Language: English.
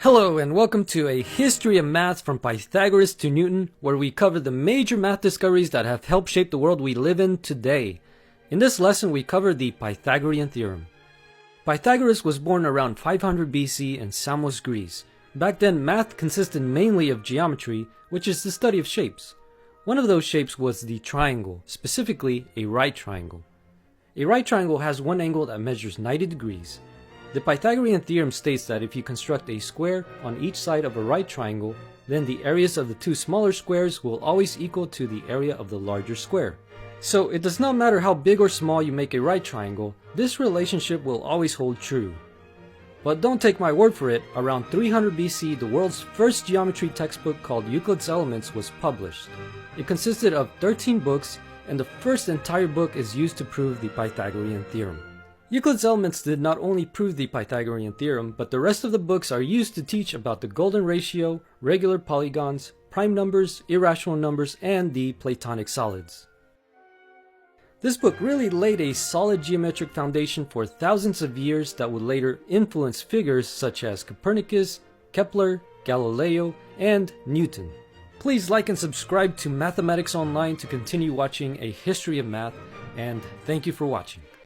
Hello and welcome to a history of math from Pythagoras to Newton, where we cover the major math discoveries that have helped shape the world we live in today. In this lesson we cover the Pythagorean theorem. Pythagoras was born around 500 BC in Samos, Greece. Back then math consisted mainly of geometry, which is the study of shapes. One of those shapes was the triangle, specifically a right triangle. A right triangle has one angle that measures 90 degrees. The Pythagorean theorem states that if you construct a square on each side of a right triangle, then the areas of the two smaller squares will always equal to the area of the larger square. So it does not matter how big or small you make a right triangle, this relationship will always hold true. But don't take my word for it, around 300 BC the world's first geometry textbook called Euclid's Elements was published. It consisted of 13 books, and the first entire book is used to prove the Pythagorean theorem. Euclid's Elements did not only prove the Pythagorean theorem, but the rest of the books are used to teach about the golden ratio, regular polygons, prime numbers, irrational numbers, and the Platonic solids. This book really laid a solid geometric foundation for thousands of years that would later influence figures such as Copernicus, Kepler, Galileo, and Newton. Please like and subscribe to Mathematics Online to continue watching a history of math, and thank you for watching.